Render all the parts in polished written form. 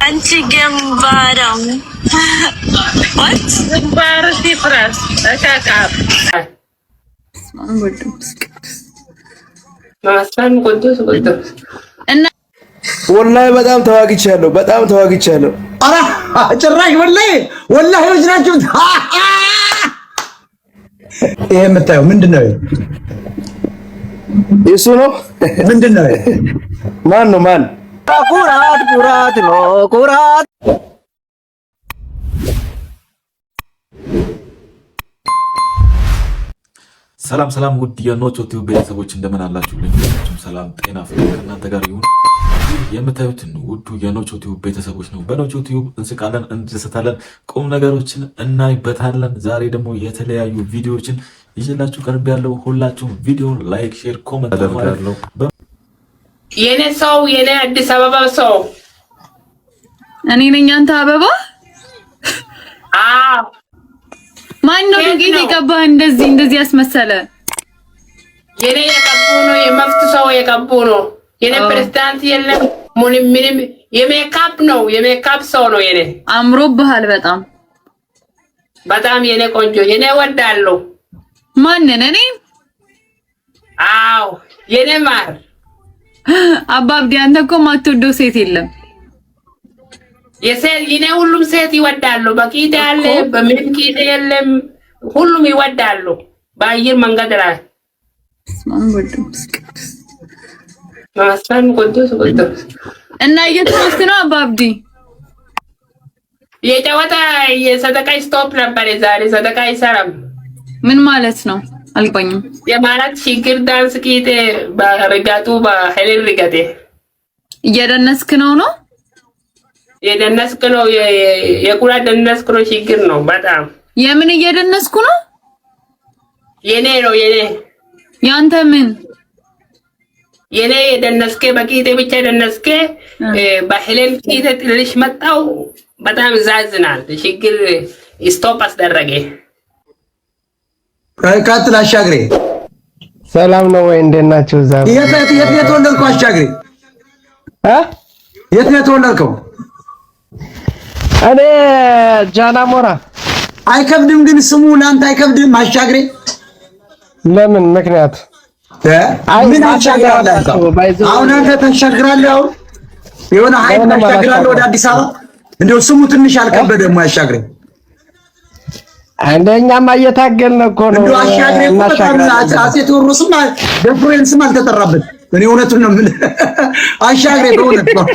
አንቺ ገምባራም what ግንባር ሲፍራስ አካካብ ማስፋን ቆንጆ እና ወላሂ በጣም ተዋግቻለሁ። አራ ጭራሽ ወላሂ ወጅናችሁ ይሄ የምታየው ምንድነው? እሱ ነው ምንድነው? ማን ነው? ኩራት ነው ኩራት። ሰላም ውድ የኖቾ ቲዩብ ቤተሰቦች እንደምን አላችሁልኝ? ሰላም ጤና ፍቅር ከእናንተ ጋር ይሁን። የምታዩትን ውዱ የኖቾ ቲዩብ ቤተሰቦች ነው። በኖቾ ቲዩብ እንስቃለን፣ እንደሰታለን፣ ቁም ነገሮችን እናይበታለን። ዛሬ ደግሞ የተለያዩ ቪዲዮዎችን ይዤላችሁ ቀርብ ያለው ሁላችሁም ቪዲዮን ላይክ፣ ሼር፣ ኮሜንት አድርጋለሁ። የኔ አዲስ አበባ ሰው እኔ ነኝ። አንተ አበባ ማን ነው ጌታ የቀባህ እንደዚህ ያስመሰለ? የኔ የቀቡ ነው፣ የመፍት ሰው የቀቡ ነው። የኔ ፕሬዝዳንት የለም ምንም የሜካፕ ነው፣ የሜካፕ ሰው ነው። የኔ አምሮብሃል በጣም የኔ ቆንጆ፣ የኔ ወዳለው ማንን? እኔ የኔ ማር አባብዲ፣ አንተ እኮ ማትወደው ሴት የለም። የኔ ሁሉም ሴት ይወዳሉ። በቂት ያለ በምንም ቂት የለም፣ ሁሉም ይወዳሉ። በአየር መንገድ ላይ ማስፋን ቆንጆ እና እየተወስክ ነው አባብዲ። የጨዋታ የሰደቃ ስቶፕ ነበር ዛሬ። ሰደቃ አይሰራም። ምን ማለት ነው? አልቆኝም። የማለት ችግር ዳንስ ቂት በርጋቱ በሄሌል ርጋቴ እየደነስክ ነው የደነስክ ነው። የቁራ ደነስክ ነው። ችግር ነው በጣም። የምን እየደነስኩ ነው? የኔ ያንተ ምን? የኔ የደነስከ በቂቴ ብቻ ደነስከ። በህሌል ቂቴ ትልሽ መጣው። በጣም ዛዝናል። ችግር ስቶፕ አስደረገ። ቀጥል አሻግሬ። ሰላም ነው ወይ? እንዴት ናችሁ? ዛሬ የት የተወለድከው አሻግሬ? የት ነው የተወለድከው? እኔ ጃናሞራ። አይከብድም ግን ስሙ ለአንተ አይከብድም አሻግሬ? ለምን ምክንያት? ምን አሻግራለህ? አሁን አንተ ተሻግራለህ። አሁን የሆነ ሀይል ተሻግራለህ ወደ አዲስ አበባ። እንደው ስሙ ትንሽ አልከበደም አሻግሬ? አንደኛማ እየታገልን እኮ ነው። እንደው አሻግሬ አፄ ቴዎድሮስም ደፍሬን ስም አልተጠራበት። እኔ እውነቱን ነው የምልህ አሻግሬ፣ በእውነት ነው።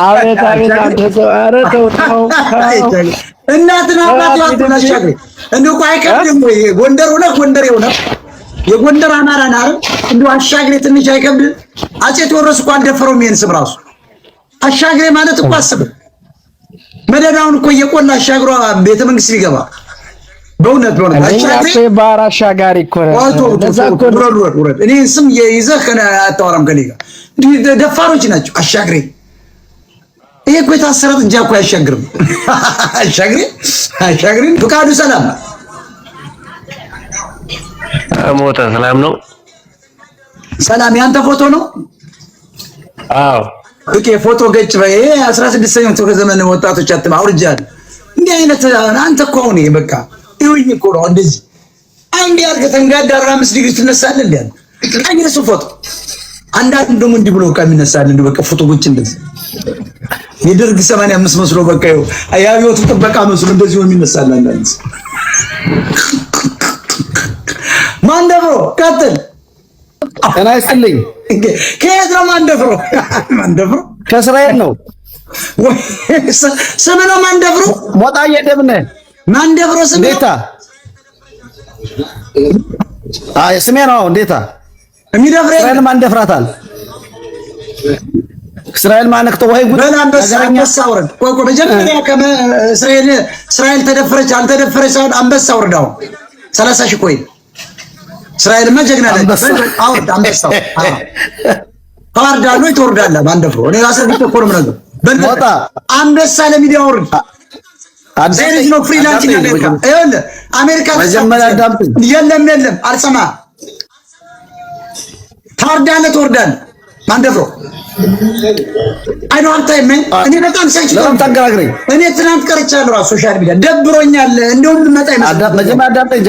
አቤት አንተ ሰው! ኧረ ተው እናትና አባት ያንተን አሻግሬ። እንደው እኮ አይከብድም ወይ? ጎንደር ሆነ የጎንደር አማራ ነህ አይደል? እንደው አሻግሬ ትንሽ አይከብድም? አፄ ቴዎድሮስ እኮ አልደፈረውም ይሄን ስም ራሱ። አሻግሬ ማለት እኮ አስብ፣ መደዳውን እኮ እየቆላ አሻግሮ ቤተ መንግስት ሊገባ። በእውነት አሻግሬ ባራ አሻጋሪ እኮ ነው። ወረድ እኔ ስም ይዘህ አታወራም ከኔ ጋር። እንዲህ ደፋሮች ናቸው። አሻግሬ ይሄ እኮ የታሰረ ጥጃ እኮ አያሻግርም። አሻግሬ ፍቃዱ ሰላም ሞተ። ሰላም ነው። ሰላም ያንተ ፎቶ ነው? አዎ ኦኬ። ፎቶ ገጭ በይ 16ኛው ክፍለ ዘመን ወጣቶች አትማ አውርጃለሁ። እንዲህ አይነት አንተ እኮ አሁን በቃ ይሁኝ እኮ ነው እንደዚህ አንድ ያርገ ተንጋዳ 45 ዲግሪ ትነሳለህ እንዴ? አይነሱ ፎቶ አንዳንድ ደግሞ እንዲህ ብሎ ከሚነሳል እንዴ? በቃ ፎቶ ጎጭ እንደዚህ የደርግ 85 መስሎ በቃ ይኸው አያቢዎቱ ጥበቃ መስሎ እንደዚህ ነው የሚነሳል። አንዳንድ ማንደፍሮ ቀጥል። እና ይስልኝ ከየት ነው ማንደፍሮ? ማንደፍሮ ከእስራኤል ነው። ስም ነው ማንደፍሮ? ሞጣዬ ደምነ ማንደፍሮ ስም እንዴታ? ስሜ ነው እንዴታ? የሚደፍረ እስራኤል ማን ደፍራታል? እስራኤል ማነክቶ ወይ ጉድ አንበሳ ወረድ። ቆይ መጀመሪያ እስራኤል ተደፈረች አልተደፈረች ሳይሆን አንበሳ ወረዳው 30 ሺህ ቆይ እስራኤልማ ጀግና ነች። አውርድ አንበሳው ታወርዳለህ ትወርዳለህ። ማንደፍሮ እኔ ራሴ ቢተኮርም ነገር በልሞታ አንበሳ ለሚዲያ ወርድ አዲስ ነው ፍሪላንሲንግ አሜሪካ ይኸውልህ አሜሪካ መጀመሪያ ዳምጥ የለም አልሰማ ታወርዳለህ ትወርዳለህ። ማን ደፍሮ አይዶ አንተ ምን እኔ በጣም ሰጭተው ታገራግረኝ እኔ ትናንት ቀርቻለሁ ራሱ ሶሻል ሚዲያ ደብሮኛል እንደውም ልመጣ ይመስላል አዳምጠኝ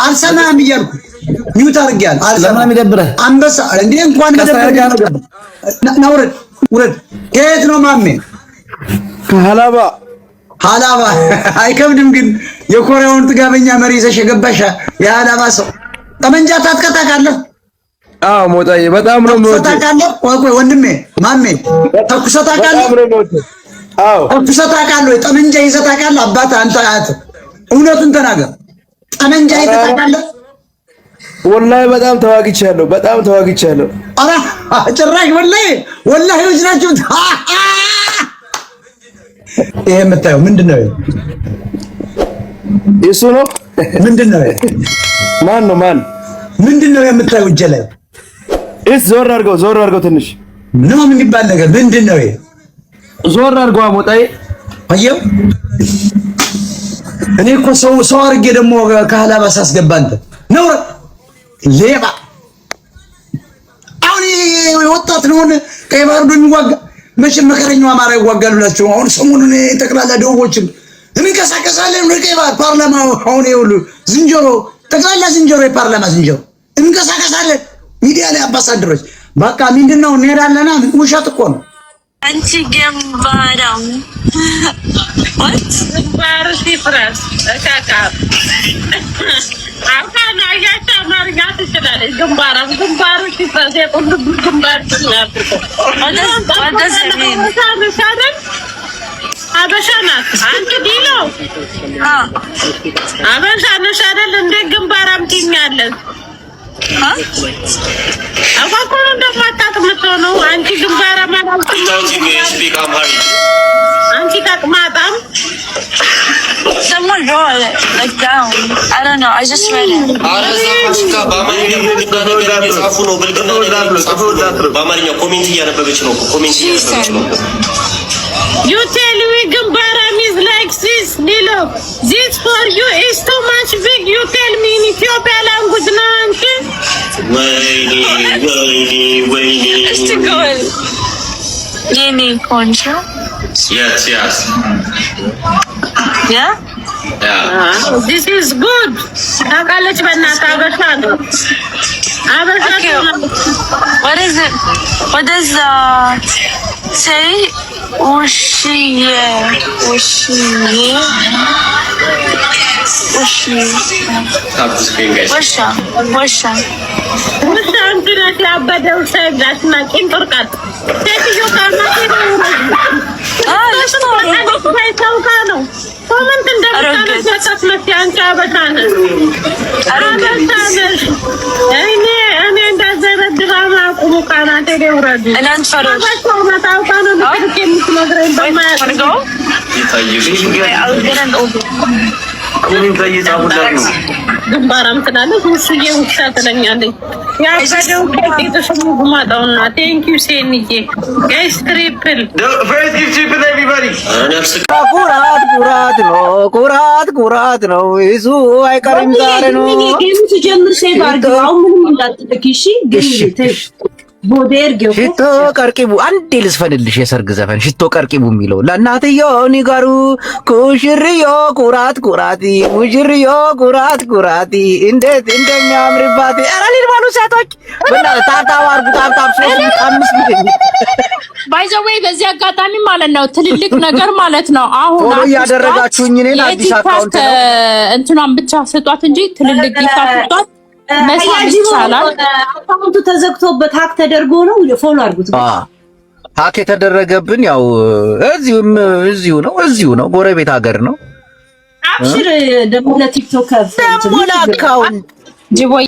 አልሰማህም እያልኩ ሚውት አድርጌያለሁ አልሰማህም ይደብረህ አንበሳ እንዴ እንኳን ደብረህ ናውረድ ውረድ የት ነው ማሜ ከሐላባ አይከብድም ግን የኮሪያውን ጥጋበኛ መሪ ይዘሽ የገባሽ የሐላባ ሰው ጠመንጃ ታጥቀታለህ አዎ ሞጣዬ በጣም ነው ሞጣ ታውቃለህ ቆይ ወንድሜ ማሜ ተኩሰህ ታውቃለህ አዎ ተኩሰህ ታውቃለህ ጠመንጃ ይዘህ ታውቃለህ አባት አንተ አያት እውነቱን ተናገር ጠመንጃ ይዘህ ታውቃለህ ወላሂ በጣም ተዋግቻለሁ አራ ጭራሽ ወላሂ ወጅናችሁ ይሄ የምታየው ምንድነው እሱ ነው ምንድነው ማን ምንድነው የምታየው እጄ ላይ ዞር አድርገው ትንሽ ነው ምን ይባል ነገር ምንድነው ይሄ ዞር አድርገው ሞጣዬ አየው እኔ እኮ ሰው አድርጌ ደግሞ ከሐላባ ሳስገባ አንተ ነው ሌባ አሁን ወጣት ነው ቀይ ባርዶ የሚዋጋ መቼም መከረኛው አማራ ይዋጋል ብላችሁ አሁን ሰሞኑን ጠቅላላ ደውቦችም እንንቀሳቀሳለን ቀይ ባር ፓርላማ አሁን ይውሉ ዝንጀሮ ጠቅላላ ዝንጀሮ የፓርላማ ዝንጀሮ እንንቀሳቀሳለን ሚዲያ ላይ አምባሳደሮች በቃ ምንድነው እንሄዳለና ውሸት እኮ ነው አንቺ ግንባራም what ግንባር ሲፍራስ አካካ አካና ያቻ ማርጋ ትችላለች ግንባራም ግንባሩ ሲፍራስ የቁንዱ ግንባር ትናፍቆ አበሻ ናት አንቺ ዲሎ አበሻ ነሽ አይደል እንደ ግንባራም ትኛለሽ አባኮን እንደማታጥምቶ ነው አንቺ ግንባራ ማለት አንቺ ታጥማጣም someone wrote it like down I don't know I just read it በአማርኛ ኮሜንት እያነበበች ነው You tell me Gumbaram is like this, Lilo. This for you is too much big. You tell me in Ethiopia language now, auntie. Wayne. it's too good Yeni concha Yes yeah This is good. Takalech banata abashan. okay what is it what does say Ushiye Washa አንቺ ያበደው ሰይዳስ ማቂን ተርካት ሴትዮ ነው ኮመንት እንደምታነሳት መስያንቻ በታነ አበታነሽ እኔ እንደዚህ ድራማ ቁሙ ካናቴ ደውረዱ እናንተ ፈሮሽ ታውቃ ነው ልክ የምትነግረኝ በማያውቀው ግንባራም ትላለች ውስዬ ውሻ ትለኛለች ያበደው ከቤተሰቡ ጉማጣውና ቴንክ ዩ ሴንዬ ጋይስ ትሪፕል ኩራት ነው እሱ አይቀርም ዛሬ ነው ጌም ሲጀምር ሴቭ አድርገው አሁን ምንም እንዳትልክ እሺ ሽቶ ቀርቂቡ አንዴ ልስፈንልሽ የሰርግ ዘፈን ሽቶ ቀርቂቡ የሚለው ለእናትዮ ንገሩ ኩሽርዮ ኩራት ሙሽርዮ ኩራት እንዴት እንደሚያምርባት ኧረ ሊባሉ ሴቶች በእናትህ ታብታብ አድርጉ ታብታብ 3-5 ሚሊዮን ባይ ዘ ዌይ በዚህ አጋጣሚ ማለት ነው ትልልቅ ነገር ማለት ነው አሁን ያደረጋችሁኝ እኔን አዲስ አካውንት ነው እንትኗን ብቻ ስጧት እንጂ ትልልቅ ጊፍት አትጧት መስዋዕት ይቻላል አካውንቱ ተዘግቶበት ሀክ ተደርጎ ነው ፎሎ አድርጉት ሀክ የተደረገብን ያው እዚሁ ነው ጎረቤት ሀገር ነው አብሽር ደግሞ ለቲክቶክ ደግሞ ለአካውንት ጅቦይ